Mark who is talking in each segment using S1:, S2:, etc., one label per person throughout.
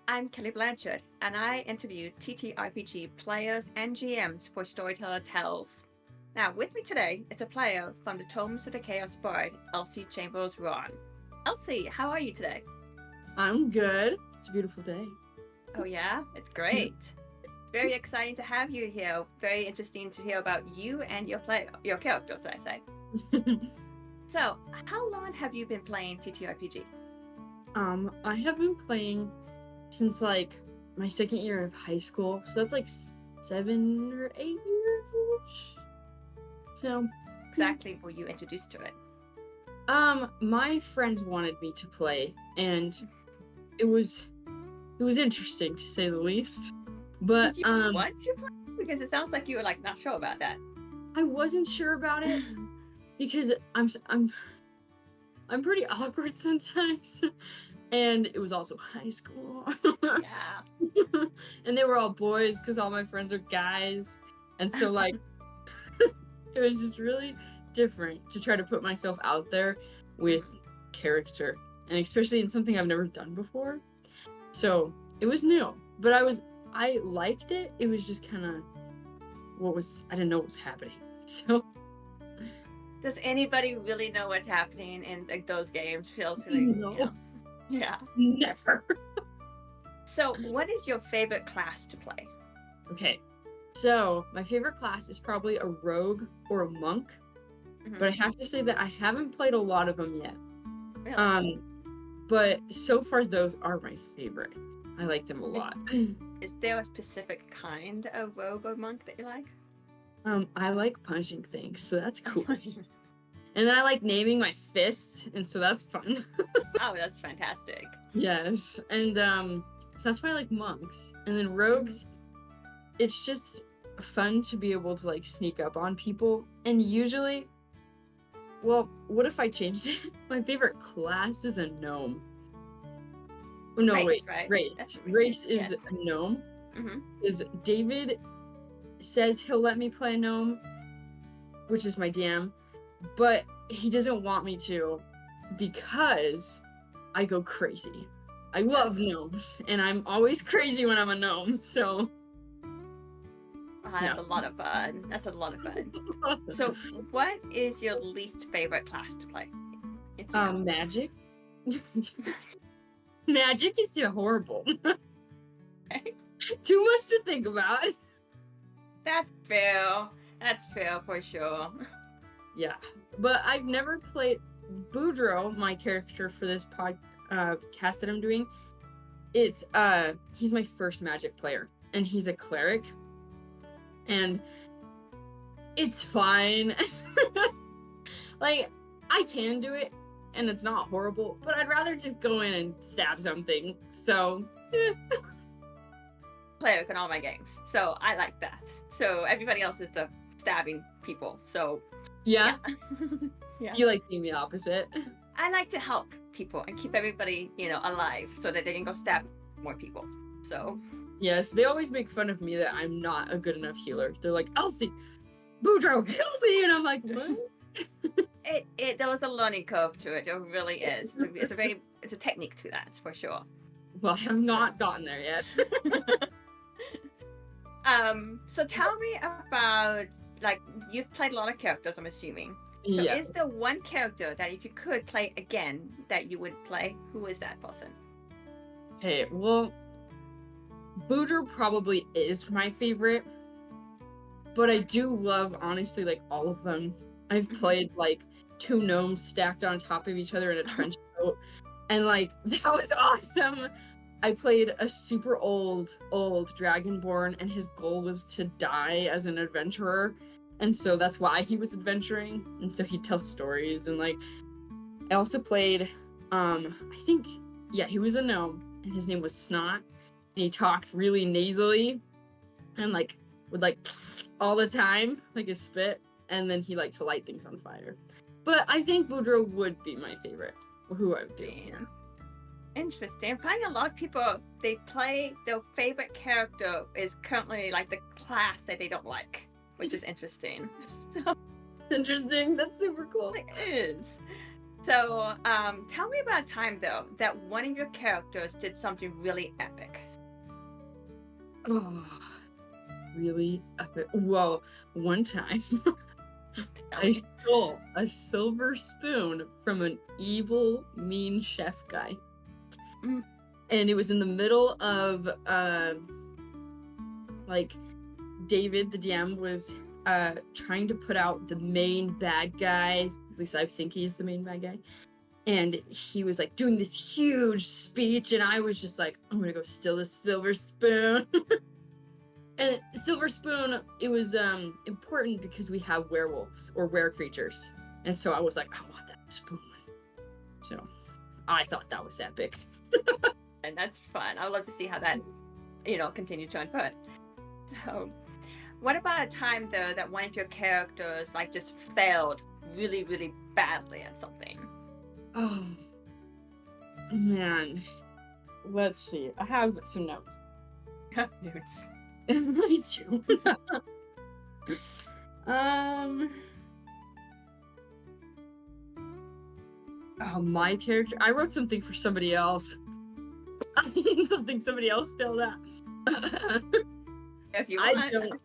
S1: I'm Kelly Blanchard, and I interview TTRPG players and GMs for Storyteller Tells. Now, with me today is a player from the Tomes of the Chaos Bard, Elsie Chambers Ron. Elsie, how are you today?
S2: I'm good. It's a beautiful day.
S1: Oh, yeah? It's great. Very exciting to have you here. Very interesting to hear about you and your characters, I say. So, how long have you been playing TTRPG?
S2: I have been playing since like my second year of high school, so that's like 7 or 8 years. So
S1: Exactly were you introduced to it?
S2: my friends wanted me to play, and it was interesting to say the least. But
S1: Did you want to play? Because it sounds like you were like not sure about that.
S2: I wasn't sure about it because I'm pretty awkward sometimes. And it was also high school.
S1: Yeah.
S2: And they were all boys because all my friends are guys. And so, like, it was just really different to try to put myself out there with character. And especially in something I've never done before. So, it was new. But I liked it. It was just kind of I didn't know what was happening. So.
S1: Does anybody really know what's happening in like, those games? Feels like,
S2: No.
S1: you know. Yeah.
S2: Never.
S1: So, what is your favorite class to play?
S2: Okay. So, my favorite class is probably a rogue or a monk.
S1: Mm-hmm.
S2: But I have to say that I haven't played a lot of them yet.
S1: Really?
S2: But so far those are my favorite. I like them a lot.
S1: Is there a specific kind of rogue or monk that you like?
S2: I like punching things, so that's cool. And then I like naming my fists, and so that's fun.
S1: Oh, that's fantastic.
S2: Yes. And so that's why I like monks. And then rogues, it's just fun to be able to like sneak up on people. And usually, well, what if I changed it? My favorite class is a gnome. No,
S1: race,
S2: wait.
S1: Right?
S2: Race. Race is a gnome. Because David says he'll let me play a gnome, which is my DM, but he doesn't want me to because I go crazy. I love gnomes, and I'm always crazy when I'm a gnome, so.
S1: That's a lot of fun. That's a lot of fun. So, what is your least favorite class to play?
S2: Magic. Magic is horrible. Too much to think about.
S1: That's fair. That's fair for sure.
S2: Yeah, but I've never played Boudreaux, my character for this podcast that I'm doing. It's he's my first Magic player, and he's a cleric, and it's fine. Like, I can do it, and it's not horrible, but I'd rather just go in and stab something. So.
S1: Cleric in all my games, so I like that. So everybody else is the stabbing people. So
S2: yeah.
S1: Yeah.
S2: Do you like being the opposite?
S1: I like to help people and keep everybody, alive so that they can go stab more people. So
S2: yes, they always make fun of me that I'm not a good enough healer. They're like, Elsie, Boudreaux, heal me, and I'm like, what?
S1: There was a learning curve to it. It really is. It's a technique to that for sure.
S2: Well, I have not gotten there yet.
S1: So tell me about, like, you've played a lot of characters, I'm assuming. So is there one character that if you could play again that you would play? Who is that person?
S2: Okay, well, Boudreaux probably is my favorite, but I do love, honestly, like, all of them. I've played, like, 2 gnomes stacked on top of each other in a trench coat, and, like, that was awesome. I played a super old dragonborn, and his goal was to die as an adventurer, and so that's why he was adventuring, and so he'd tell stories, and, like, I also played, he was a gnome, and his name was Snot, and he talked really nasally, and, like, would, like, all the time, like his spit, and then he liked to light things on fire. But I think Boudreaux would be my favorite, who I would do.
S1: Interesting. I'm finding a lot of people, they play their favorite character is currently like the class that they don't like, which is interesting.
S2: Interesting. That's super cool.
S1: It is. So, tell me about a time though that one of your characters did something really epic.
S2: Oh, really epic. Well, one time
S1: Tell
S2: I
S1: me.
S2: stole a silver spoon from an evil, mean chef guy.
S1: Mm.
S2: And it was in the middle of like David, the DM, was trying to put out the main bad guy. At least I think he's the main bad guy. And he was like doing this huge speech, and I was just like, I'm gonna go steal this silver spoon. And silver spoon, it was important because we have werewolves or were creatures. And so I was like, I want that spoon. So I thought that was epic.
S1: And that's fun. I would love to see how that, continue to unfold. So, what about a time though that one of your characters like just failed really, really badly at something?
S2: Oh man. Let's see. I have some notes.
S1: Nudes.
S2: Me too. Oh, my character. I wrote something for somebody else. I mean, something somebody else filled out.
S1: If you
S2: I
S1: want.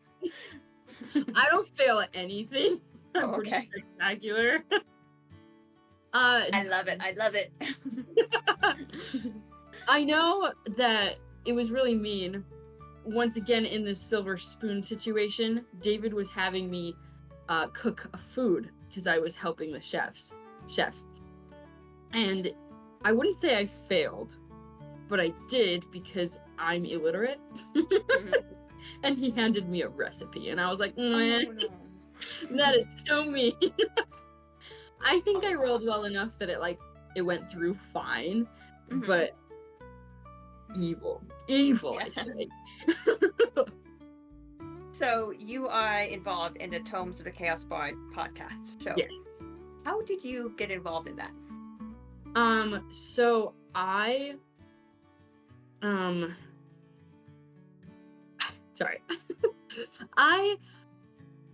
S2: don't fail at anything. I'm
S1: Okay.
S2: pretty spectacular.
S1: I love it. I love it.
S2: I know that it was really mean. Once again, in this silver spoon situation, David was having me cook a food because I was helping the chef. And I wouldn't say I failed, but I did because I'm illiterate. And he handed me a recipe, and I was like,
S1: Oh, no.
S2: that is so mean. I think I rolled well enough that it went through fine, but evil,
S1: Yeah.
S2: I say.
S1: So you are involved in the Tomes of the Chaos Bard podcast show.
S2: Yes.
S1: How did you get involved in that?
S2: So I sorry. I'm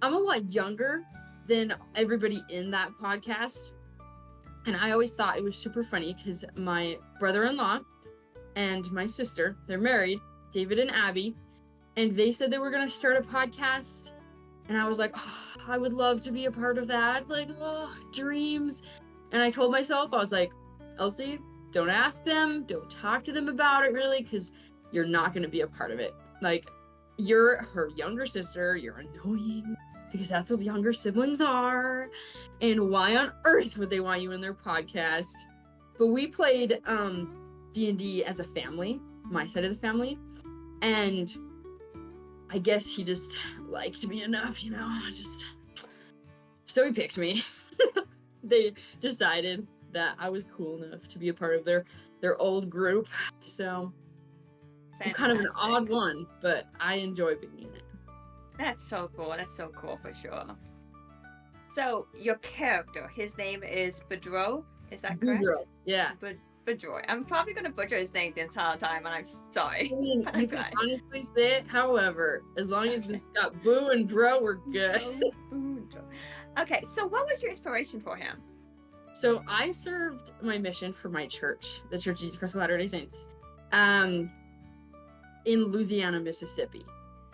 S2: a lot younger than everybody in that podcast. And I always thought it was super funny because my brother-in-law and my sister, they're married, David and Abby, and they said they were going to start a podcast. And I was like, oh, I would love to be a part of that. Like, oh, dreams. And I told myself, I was like, Elsie, don't ask them. Don't talk to them about it, really, because you're not going to be a part of it. Like, you're her younger sister. You're annoying because that's what younger siblings are. And why on earth would they want you in their podcast? But we played D&D as a family, my side of the family. And I guess he just liked me enough, so he picked me. They decided that I was cool enough to be a part of their old group. So I'm kind of an odd one, but I enjoy being in it.
S1: That's so cool. That's so cool for sure. So your character, his name is Boudreaux. Is that correct?
S2: Boudreaux. Yeah.
S1: Boudreaux. I'm probably going to butcher his name the entire time, and I'm sorry.
S2: I mean, you can honestly say it. However, as long as it's got Boo and Dro, we're good.
S1: Okay, so what was your inspiration for him?
S2: So I served my mission for my church, the Church of Jesus Christ of Latter-day Saints, in Louisiana, Mississippi.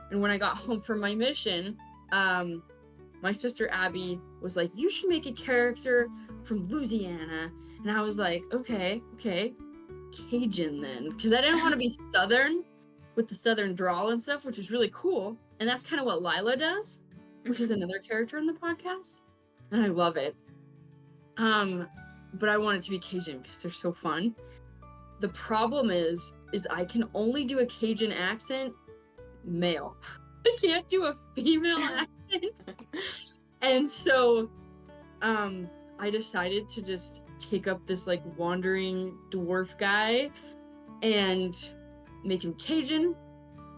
S2: And when I got home from my mission, my sister Abby was like, you should make a character from Louisiana. And I was like, okay, Cajun then. Because I didn't want to be Southern with the Southern drawl and stuff, which is really cool. And that's kind of what Lila does, which is another character in the podcast. And I love it. But I want it to be Cajun because they're so fun. The problem is I can only do a Cajun accent male. I can't do a female accent. And so I decided to just take up this like wandering dwarf guy and make him Cajun.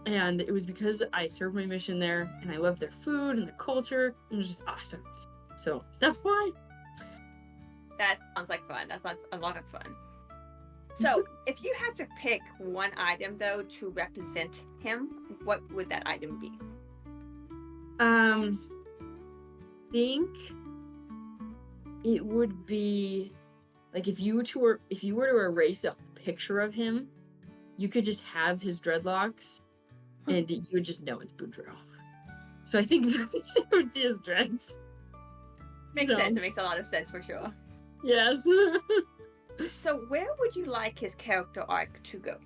S2: And it was because I served my mission there and I loved their food and their culture. It was just awesome. So that's why.
S1: That sounds like fun. That sounds a lot of fun. So, if you had to pick one item, though, to represent him, what would that item be?
S2: Think it would be Like if you were to erase a picture of him, you could just have his dreadlocks, and you would just know it's Boudreaux. So I think it would be his dreads.
S1: Makes sense. It makes a lot of sense for sure.
S2: Yes.
S1: So where would you like his character arc to go?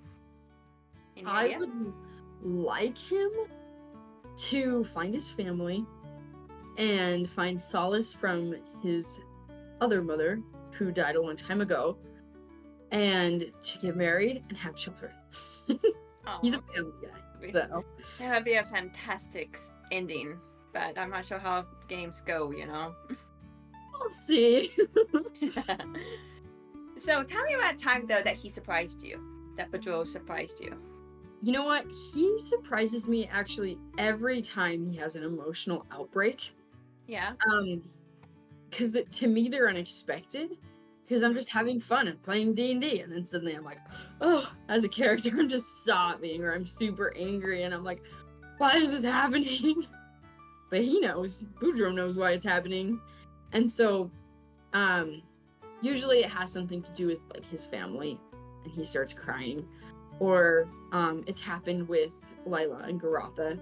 S2: I would like him to find his family and find solace from his other mother, who died a long time ago, and to get married and have children. He's a family guy, so
S1: that would be a fantastic ending, but I'm not sure how games go, you know.
S2: We'll see.
S1: So tell me about a time though that he surprised you, that Boudreaux surprised you.
S2: You know what? He surprises me actually every time he has an emotional outbreak.
S1: Yeah.
S2: Because to me they're unexpected. Because I'm just having fun and playing D&D, and then suddenly I'm like, oh, as a character I'm just sobbing, or I'm super angry, and I'm like, why is this happening? But he knows. Boudreaux knows why it's happening, and so, usually it has something to do with like his family, and he starts crying. Or it's happened with Lila and Garatha.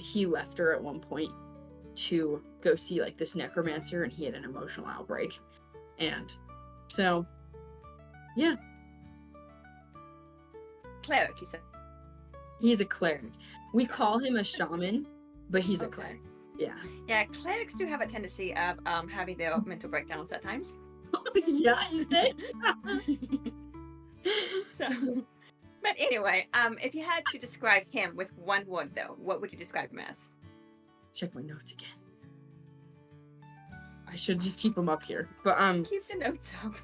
S2: He left her at one point to go see like this necromancer, and he had an emotional outbreak. And so, yeah.
S1: Cleric, you said?
S2: He's a cleric. We call him a shaman, but he's a cleric. Yeah.
S1: Yeah, clerics do have a tendency of having their mental breakdowns at times.
S2: Yeah, you say?
S1: So... But anyway, if you had to describe him with one word, though, what would you describe him as?
S2: Check my notes again. I should just keep them up here, but
S1: keep the notes up.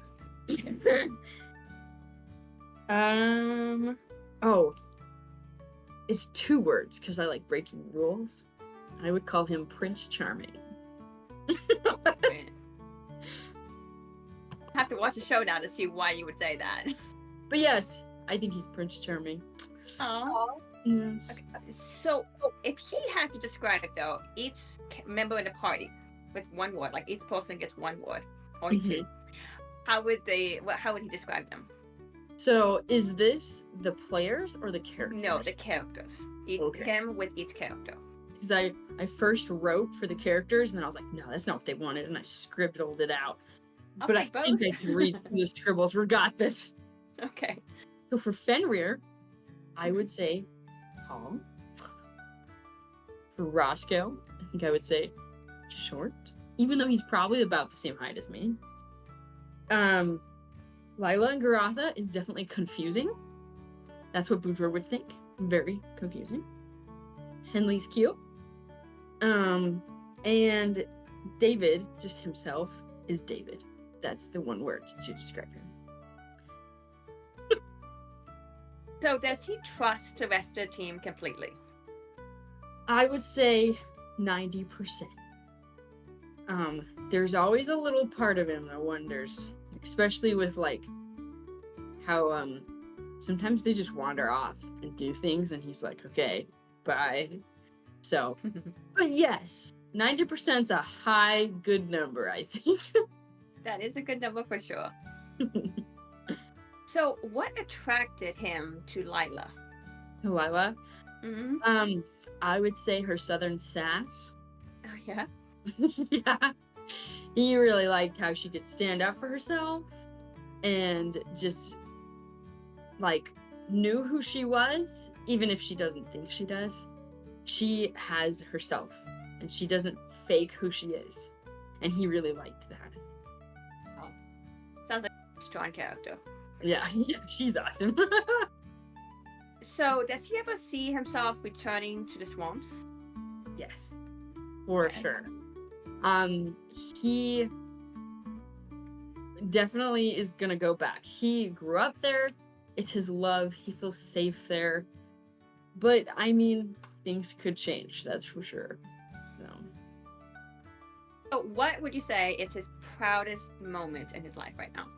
S2: Oh, it's 2 words because I like breaking rules. I would call him Prince Charming.
S1: I have to watch the show now to see why you would say that.
S2: But yes. I think he's Prince Charming.
S1: Oh.
S2: Yes.
S1: Okay. So, if he had to describe, though, each member in the party with one word, like each person gets one word or 2, how would he describe them?
S2: So, is this the players or the characters?
S1: No, the characters. Him with each character.
S2: Because I first wrote for the characters, and then I was like, no, that's not what they wanted, and I scribbled it out. But I think I can read the scribbles. We got this.
S1: Okay.
S2: So for Fenrir, I would say calm. For Roscoe, I think I would say short, even though he's probably about the same height as me. Lila and Garatha is definitely confusing. That's what Boudreaux would think. Very confusing. Henley's cute. And David, just himself, is David. That's the one word to describe him.
S1: So does he trust the rest of the team completely?
S2: I would say 90%. There's always a little part of him that wonders, especially with like how sometimes they just wander off and do things, and he's like, okay, bye. So, but yes, 90% is a high good number, I think.
S1: That is a good number for sure. So, what attracted him to Lila?
S2: Lila?
S1: Mm-hmm.
S2: I would say her southern sass.
S1: Oh, yeah?
S2: Yeah. He really liked how she could stand up for herself and just, like, knew who she was, even if she doesn't think she does. She has herself, and she doesn't fake who she is. And he really liked that.
S1: Oh. Sounds like a strong character.
S2: Yeah, she's awesome.
S1: So, does he ever see himself returning to the swamps?
S2: Yes, for sure. He definitely is gonna go back. He grew up there. It's his love. He feels safe there. But, I mean, things could change, that's for sure.
S1: So, what would you say is his proudest moment in his life right now?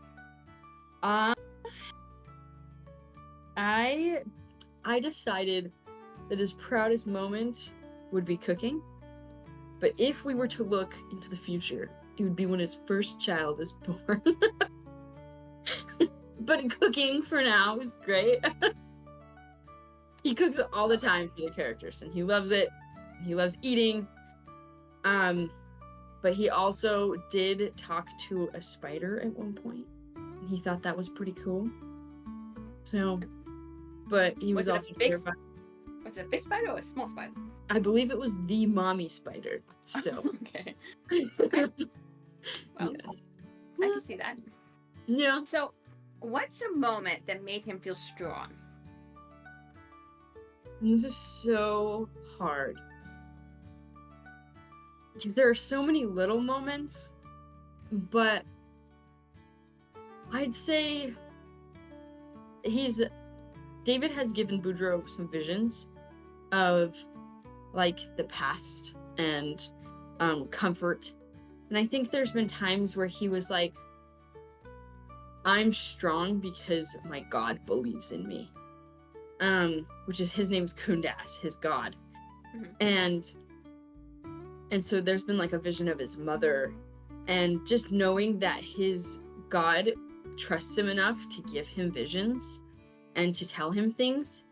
S2: I decided that his proudest moment would be cooking. But if we were to look into the future, it would be when his first child is born. but cooking for now is great. He cooks all the time for the characters, and he loves it. He loves eating. But he also did talk to a spider at one point, and he thought that was pretty cool. So, but he was also terrified.
S1: Was it a big spider or a small spider?
S2: I believe it was the mommy spider. So,
S1: okay. Well,
S2: yes.
S1: I can see that.
S2: Yeah.
S1: So, what's a moment that made him feel strong?
S2: This is so hard. Because there are so many little moments, but I'd say David has given Boudreaux some visions of like the past and comfort. And I think there's been times where he was like, I'm strong because my God believes in me. Which is, his name's Kundas, his God. Mm-hmm. And so there's been like a vision of his mother, and just knowing that his God trusts him enough to give him visions and to tell him things,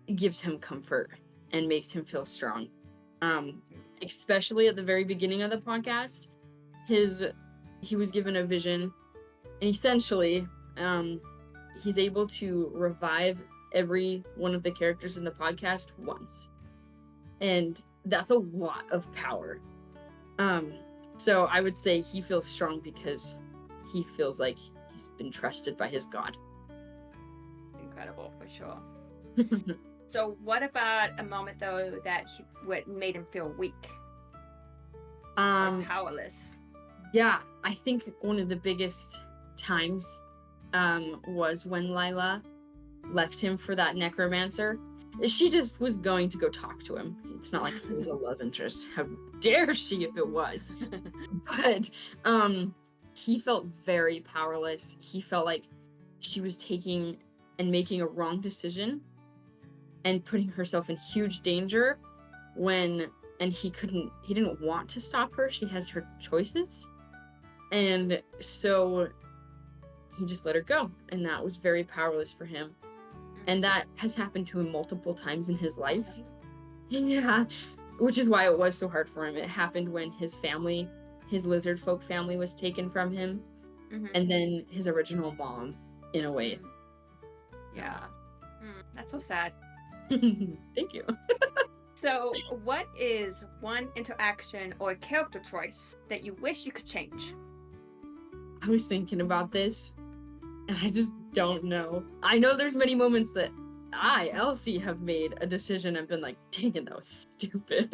S2: it gives him comfort and makes him feel strong. Especially at the very beginning of the podcast, he was given a vision, and essentially, he's able to revive every one of the characters in the podcast once. And that's a lot of power. So I would say he feels strong because he feels like he's been trusted by his God.
S1: It's incredible, for sure. So what about a moment, though, that what made him feel weak? Or powerless? Yeah,
S2: I think one of the biggest times was when Lila left him for that necromancer. She just was going to go talk to him. It's not like he was a love interest. How dare she if it was? But he felt very powerless. He felt like she was taking and making a wrong decision and putting herself in huge danger and he didn't want to stop her. She has her choices. And so he just let her go. And that was very powerless for him. And that has happened to him multiple times in his life. Yeah. Which is why it was so hard for him. It happened when his lizard folk family was taken from him. Mm-hmm. And then his original mom, in a way.
S1: Yeah. That's so sad.
S2: Thank you.
S1: So, what is one interaction or character choice that you wish you could change?
S2: I was thinking about this, and I just don't know. I know there's many moments that Elsie, have made a decision and been like, dang it, that was stupid.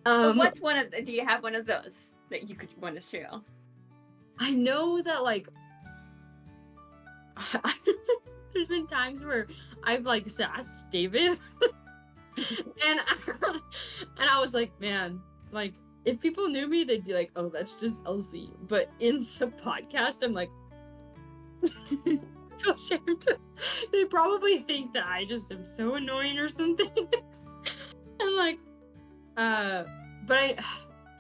S1: What's do you have one of those that you could want to share?
S2: I know that, like, there's been times where I've, like, sassed David. and I was like, man, like, if people knew me, they'd be like, oh, that's just Elsie. But in the podcast, I'm like, I feel ashamed. They probably think that I just am so annoying or something. And like, but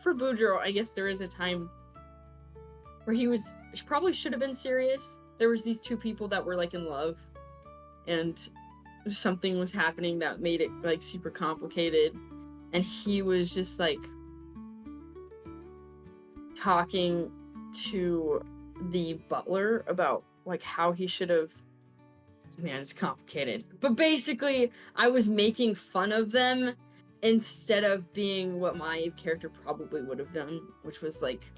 S2: for Boudreaux, I guess there is a time where he probably should have been serious. There was these two people that were like in love, and something was happening that made it like super complicated. And he was just like talking to the butler about like how he should have, man, it's complicated. But basically, I was making fun of them instead of being what my character probably would have done, which was like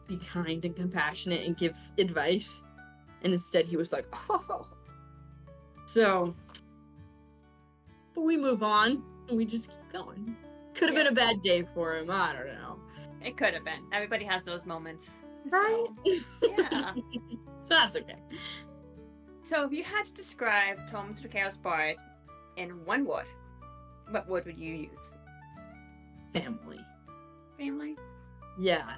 S2: be kind and compassionate and give advice. And instead he was like, oh. So, but we move on and we just keep going. Could have been a bad day for him. I don't know.
S1: It could have been. Everybody has those moments.
S2: Right?
S1: So, yeah.
S2: So that's okay.
S1: So if you had to describe Tome of the Chaos Bard in one word, what word would you use?
S2: Family.
S1: Family?
S2: Yeah.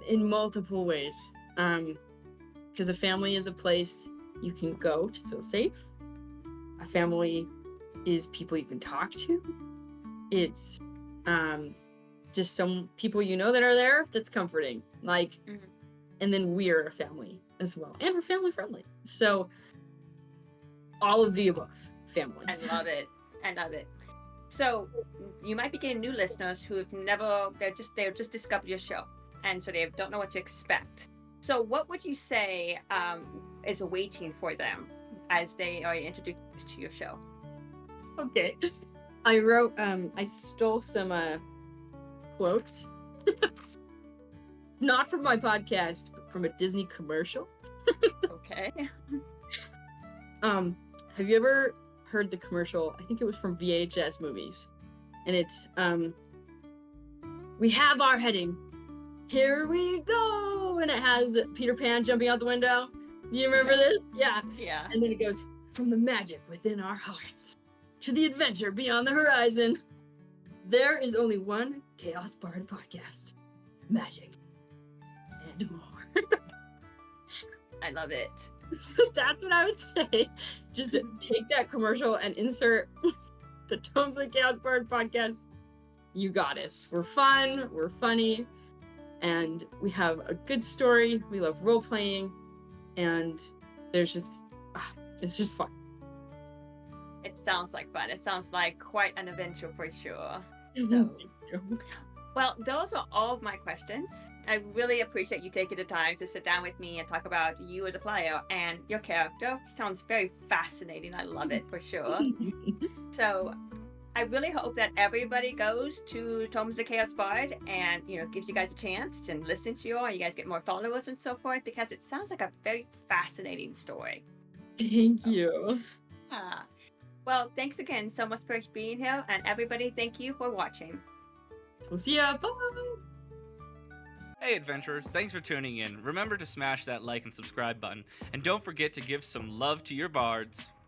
S2: In multiple ways. Because a family is a place you can go to feel safe. A family is people you can talk to. It's just some people you know that are there that's comforting. Like, and then we're a family. as well. And we're family friendly. So all of the above. Family.
S1: I love it. I love it. So you might be getting new listeners who have they've just discovered your show, and so they don't know what to expect. So what would you say is awaiting for them as they are introduced to your show?
S2: Okay. I stole some quotes. Not from my podcast, but from a Disney commercial.
S1: Okay.
S2: Have you ever heard the commercial? I think it was from VHS movies. And it's we have our heading. Here we go. And it has Peter Pan jumping out the window. Do you remember this? Yeah.
S1: Yeah.
S2: And then it goes, from the magic within our hearts to the adventure beyond the horizon. There is only one Chaos Bard podcast. Magic and more.
S1: I love it.
S2: So that's what I would say. Just take that commercial and insert the Tomes of the Chaos Bard podcast. You got us. We're fun, we're funny, and we have a good story. We love role playing, and there's just it's just fun.
S1: It sounds like fun. It sounds like quite an adventure for sure.
S2: So,
S1: Thank you. Well, those are all of my questions. I really appreciate you taking the time to sit down with me and talk about you as a player and your character. Sounds very fascinating. I love it for sure. So I really hope that everybody goes to Tomes of the Chaos Bard and, gives you guys a chance and listens to you, and you guys get more followers and so forth, because it sounds like a very fascinating story.
S2: Thank you.
S1: Well, thanks again so much for being here, and everybody, thank you for watching.
S2: We'll see ya. Bye.
S3: Hey adventurers, thanks for tuning in. Remember to smash that like and subscribe button, and don't forget to give some love to your bards.